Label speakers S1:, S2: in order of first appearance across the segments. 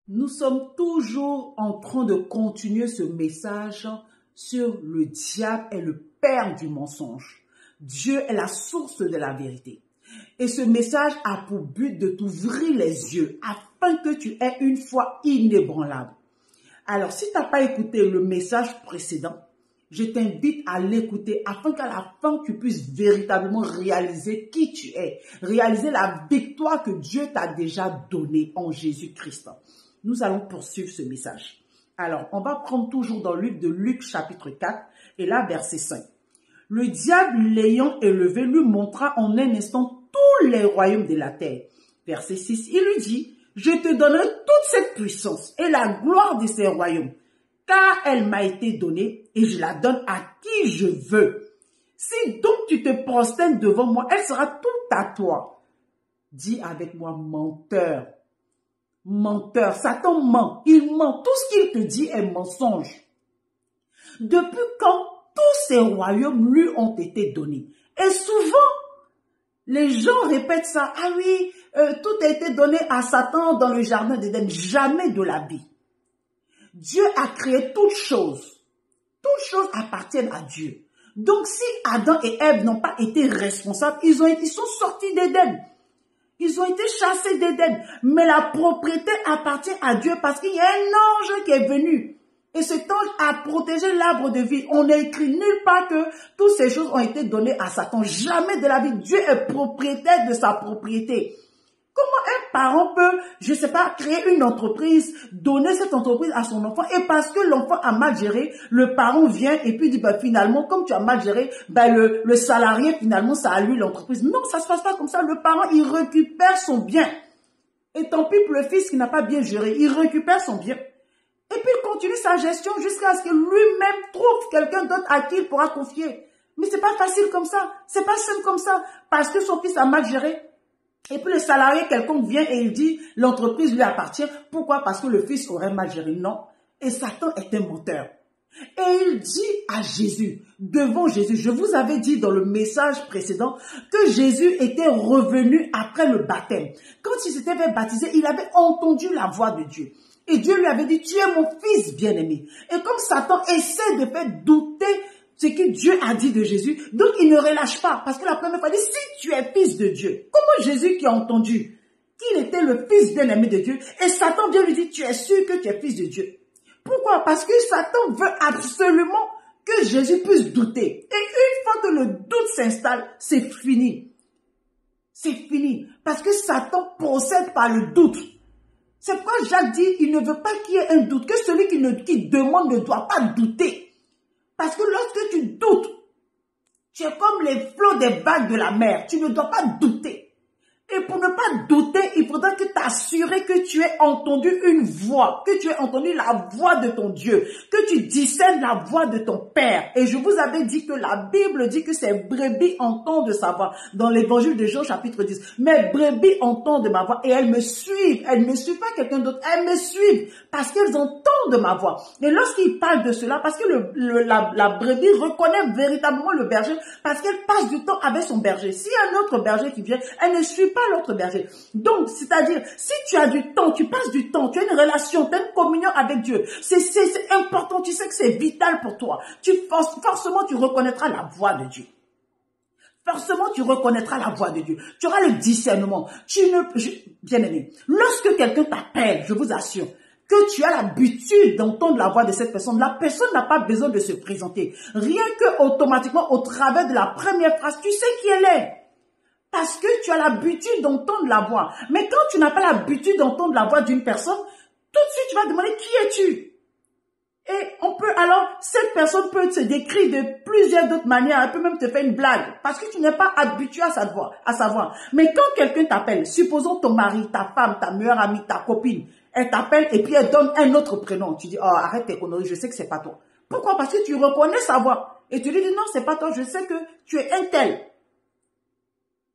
S1: Nous sommes toujours en train de continuer ce message sur le diable est le père du mensonge. Dieu est la source de la vérité. Et ce message a pour but de t'ouvrir les yeux afin que tu aies une foi inébranlable. Alors, si tu n'as pas écouté le message précédent, je t'invite à l'écouter afin qu'à la fin, tu puisses véritablement réaliser qui tu es, réaliser la victoire que Dieu t'a déjà donnée en Jésus-Christ. Nous allons poursuivre ce message. Alors, on va prendre toujours dans Luc de Luc chapitre 4 et là, verset 5. Le diable l'ayant élevé lui montra en un instant tous les royaumes de la terre. Verset 6, il lui dit, je te donnerai toute cette puissance et la gloire de ces royaumes, car elle m'a été donnée et je la donne à qui je veux. Si donc tu te prosternes devant moi, elle sera toute à toi. Dis avec moi, menteur. Menteur, Satan ment, il ment. Tout ce qu'il te dit est mensonge. Depuis quand tous ces royaumes lui ont été donnés? Et souvent, les gens répètent ça. Ah oui, tout a été donné à Satan dans le jardin d'Éden. Jamais de la vie. Dieu a créé toutes choses. Toutes choses appartiennent à Dieu. Donc si Adam et Ève n'ont pas été responsables, ils sont sortis d'Éden. Ils ont été chassés d'Éden. Mais la propriété appartient à Dieu parce qu'il y a un ange qui est venu. Et cet ange a protégé l'arbre de vie. On n'a écrit nulle part que toutes ces choses ont été données à Satan. Jamais de la vie. Dieu est propriétaire de sa propriété. Comment un parent peut, je ne sais pas, créer une entreprise, donner cette entreprise à son enfant et parce que l'enfant a mal géré, le parent vient et puis dit, bah, finalement, comme tu as mal géré, bah, le salarié, finalement, ça a lui l'entreprise. Non, ça ne se passe pas comme ça. Le parent, il récupère son bien. Et tant pis pour le fils qui n'a pas bien géré, il récupère son bien. Et puis il continue sa gestion jusqu'à ce que lui-même trouve quelqu'un d'autre à qui il pourra confier. Mais c'est pas facile comme ça. C'est pas simple comme ça. Parce que son fils a mal géré. Et puis le salarié, quelqu'un vient et il dit, l'entreprise lui appartient. Pourquoi? Parce que le fils aurait mal géré. Non. Et Satan est un menteur. Et il dit à Jésus, devant Jésus, je vous avais dit dans le message précédent que Jésus était revenu après le baptême. Quand il s'était fait baptiser, il avait entendu la voix de Dieu. Et Dieu lui avait dit, tu es mon fils bien-aimé. Et comme Satan essaie de faire douter ce que Dieu a dit de Jésus, donc il ne relâche pas. Parce que la première fois, il dit, si tu es fils de Dieu, comment Jésus qui a entendu qu'il était le fils bien-aimé de Dieu, et Satan vient lui dire, tu es sûr que tu es fils de Dieu. Pourquoi? Parce que Satan veut absolument que Jésus puisse douter. Et une fois que le doute s'installe, c'est fini. C'est fini. Parce que Satan procède par le doute. C'est pourquoi Jacques dit, il ne veut pas qu'il y ait un doute, que celui qui demande ne doit pas douter. Parce que lorsque tu doutes, tu es comme les flots des vagues de la mer. Tu ne dois pas douter. Et pour ne pas douter, il faudra que t'assurer que tu aies entendu une voix, que tu aies entendu la voix de ton Dieu, que tu discernes la voix de ton Père. Et je vous avais dit que la Bible dit que ces brebis entendent sa voix. Dans l'évangile de Jean chapitre 10. Mes brebis entendent ma voix et elles me suivent. Elles ne suivent pas quelqu'un d'autre. Elles me suivent parce qu'elles entendent ma voix. Et lorsqu'il parle de cela, parce que la brebis reconnaît véritablement le berger, parce qu'elle passe du temps avec son berger. S'il y a un autre berger qui vient, elle ne suit pas l'autre berger. Donc, c'est-à-dire, si tu as du temps, tu passes du temps, tu as une relation, tu as une communion avec Dieu, c'est important, tu sais que c'est vital pour toi. Forcément, tu reconnaîtras la voix de Dieu. Forcément, tu reconnaîtras la voix de Dieu. Tu auras le discernement. Bien aimé, lorsque quelqu'un t'appelle, je vous assure, que tu as l'habitude d'entendre la voix de cette personne, la personne n'a pas besoin de se présenter. Rien que automatiquement, au travers de la première phrase, tu sais qui elle est. Parce que tu as l'habitude d'entendre la voix. Mais quand tu n'as pas l'habitude d'entendre la voix d'une personne, tout de suite tu vas demander qui es-tu? Et alors, cette personne peut se décrire de plusieurs d'autres manières. Elle peut même te faire une blague. Parce que tu n'es pas habitué à sa voix. Mais quand quelqu'un t'appelle, supposons ton mari, ta femme, ta meilleure amie, ta copine, elle t'appelle et puis elle donne un autre prénom. Tu dis, oh, arrête tes conneries, je sais que c'est pas toi. Pourquoi? Parce que tu reconnais sa voix. Et tu lui dis, non, c'est pas toi, je sais que tu es un tel.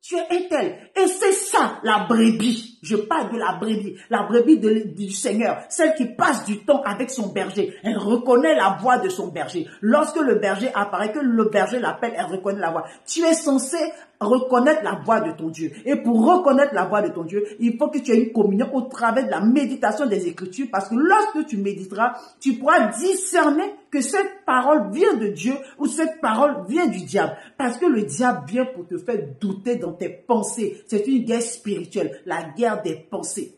S1: Tu es un tel. Et c'est ça, la brebis. Je parle de la brebis du Seigneur, celle qui passe du temps avec son berger. Elle reconnaît la voix de son berger. Lorsque le berger apparaît, que le berger l'appelle, elle reconnaît la voix. Tu es censé reconnaître la voix de ton Dieu. Et pour reconnaître la voix de ton Dieu, il faut que tu aies une communion au travers de la méditation des Écritures, parce que lorsque tu méditeras, tu pourras discerner que cette parole vient de Dieu ou cette parole vient du diable. Parce que le diable vient pour te faire douter dans tes pensées. C'est une guerre spirituelle, la guerre des pensées.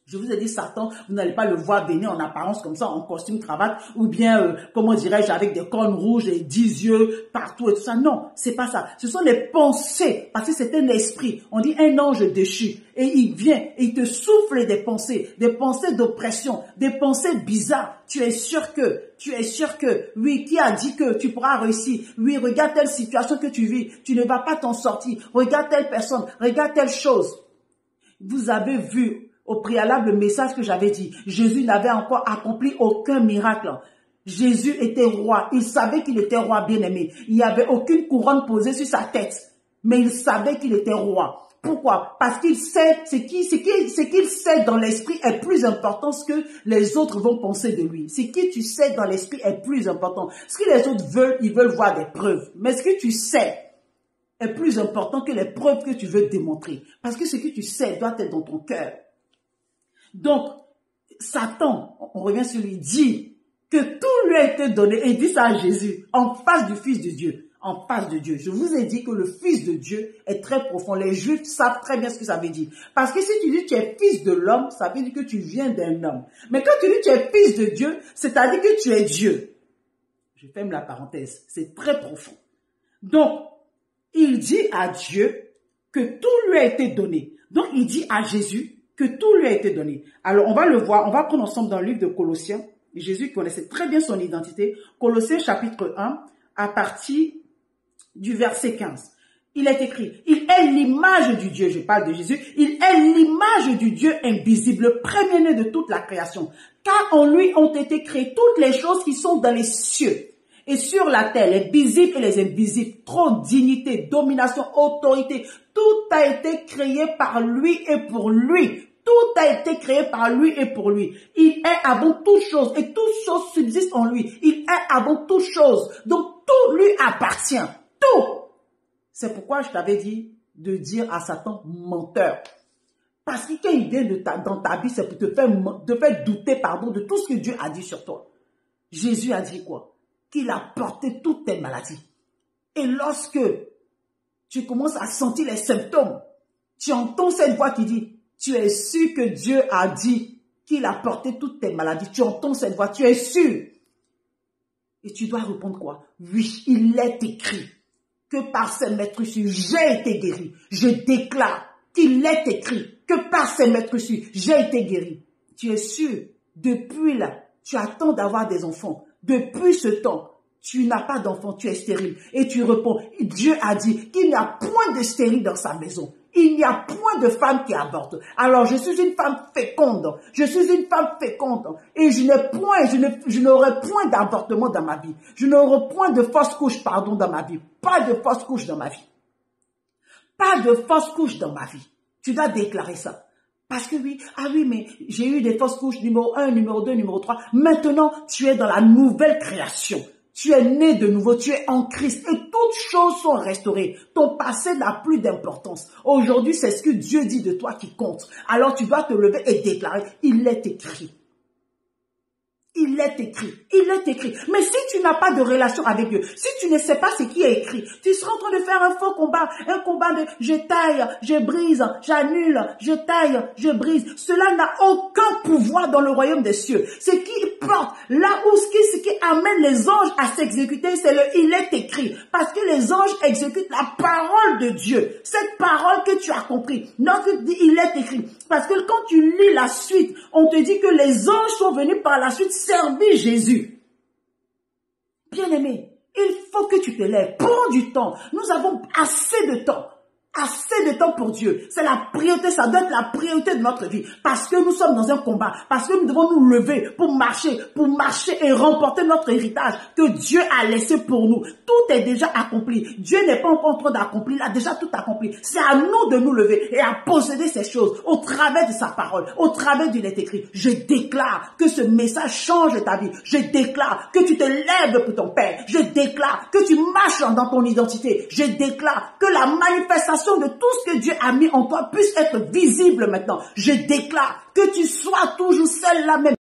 S1: Je vous ai dit, Satan, vous n'allez pas le voir venir en apparence comme ça, en costume, cravate, ou bien, comment dirais-je, avec des cornes rouges et 10 yeux partout et tout ça. Non, c'est pas ça. Ce sont les pensées, parce que c'est un esprit. On dit un ange déchu. Et il vient, et il te souffle des pensées d'oppression, des pensées bizarres. Tu es sûr que, oui, qui a dit que tu pourras réussir? Oui, regarde telle situation que tu vis, tu ne vas pas t'en sortir. Regarde telle personne, regarde telle chose. Vous avez vu, au préalable, le message que j'avais dit, Jésus n'avait encore accompli aucun miracle. Jésus était roi. Il savait qu'il était roi bien-aimé. Il n'y avait aucune couronne posée sur sa tête. Mais il savait qu'il était roi. Pourquoi? Parce qu'il sait, ce qu'il sait dans l'esprit est plus important que les autres vont penser de lui. Ce que tu sais dans l'esprit est plus important. Ce que les autres veulent, ils veulent voir des preuves. Mais ce que tu sais est plus important que les preuves que tu veux démontrer. Parce que ce que tu sais doit être dans ton cœur. Donc, Satan, on revient sur lui, dit que tout lui a été donné, et il dit ça à Jésus, en face du Fils de Dieu, en face de Dieu. Je vous ai dit que le Fils de Dieu est très profond. Les Juifs savent très bien ce que ça veut dire. Parce que si tu dis que tu es fils de l'homme, ça veut dire que tu viens d'un homme. Mais quand tu dis que tu es fils de Dieu, c'est-à-dire que tu es Dieu. Je ferme la parenthèse. C'est très profond. Donc, il dit à Dieu que tout lui a été donné. Donc, il dit à Jésus que tout lui a été donné. Alors, on va le voir, on va prendre ensemble dans le livre de Colossiens. Jésus connaissait très bien son identité. Colossiens chapitre 1, à partir du verset 15. Il est écrit, il est l'image du Dieu, je parle de Jésus, il est l'image du Dieu invisible, le premier-né de toute la création. Car en lui ont été créées toutes les choses qui sont dans les cieux et sur la terre, les visibles et les invisibles, trône, dignité, domination, autorité, tout a été créé par lui et pour lui. Tout a été créé par lui et pour lui. Il est avant toute chose et toute chose subsiste en lui. Il est avant toute chose. Donc tout lui appartient. Tout. C'est pourquoi je t'avais dit de dire à Satan menteur. Parce que quand il vient dans ta vie, c'est pour te faire douter de tout ce que Dieu a dit sur toi. Jésus a dit quoi? Qu'il a porté toutes tes maladies. Et lorsque tu commences à sentir les symptômes, tu entends cette voix qui dit, tu es sûr que Dieu a dit qu'il a porté toutes tes maladies. Tu entends cette voix, tu es sûr. Et tu dois répondre quoi? Oui, il est écrit que par ses maîtresses, j'ai été guéri. Je déclare qu'il est écrit que par ses maîtresses, j'ai été guéri. Tu es sûr, depuis là, tu attends d'avoir des enfants. Depuis ce temps, tu n'as pas d'enfant, tu es stérile. Et tu réponds, Dieu a dit qu'il n'y a point de stérile dans sa maison. Il n'y a point de femme qui avorte. Alors, je suis une femme féconde. Je suis une femme féconde. Et je n'aurai point d'avortement dans ma vie. Je n'aurai point de fausse couche, dans ma vie. Pas de fausse couche dans ma vie. Pas de fausse couche dans ma vie. Tu dois déclarer ça. Parce que oui, mais j'ai eu des fausses couches numéro 1, numéro 2, numéro 3. Maintenant, tu es dans la nouvelle création. Tu es né de nouveau, tu es en Christ et toutes choses sont restaurées. Ton passé n'a plus d'importance. Aujourd'hui, c'est ce que Dieu dit de toi qui compte. Alors tu dois te lever et déclarer, il est écrit. Il est écrit. Il est écrit. Mais si tu n'as pas de relation avec Dieu, si tu ne sais pas ce qui est écrit, tu seras en train de faire un faux combat. Un combat de je taille, je brise, j'annule, je taille, je brise. Cela n'a aucun pouvoir dans le royaume des cieux. Ce qui porte, là où ce qui amène les anges à s'exécuter, c'est le il est écrit. Parce que les anges exécutent la parole de Dieu. Cette parole que tu as compris. Donc il est écrit. Parce que quand tu lis la suite, on te dit que les anges sont venus par la suite servir Jésus. Bien-aimé, il faut que tu te lèves. Prends du temps. Nous avons assez de temps. assez de temps pour Dieu. C'est la priorité, ça doit être la priorité de notre vie. Parce que nous sommes dans un combat. Parce que nous devons nous lever pour marcher et remporter notre héritage que Dieu a laissé pour nous. Tout est déjà accompli. Dieu n'est pas encore en train d'accomplir, il a déjà tout accompli. C'est à nous de nous lever et à posséder ces choses au travers de sa parole, au travers du net écrit. Je déclare que ce message change ta vie. Je déclare que tu te lèves pour ton Père. Je déclare que tu marches dans ton identité. Je déclare que la manifestation de tout ce que Dieu a mis en toi puisse être visible maintenant. Je déclare que tu sois toujours celle-là même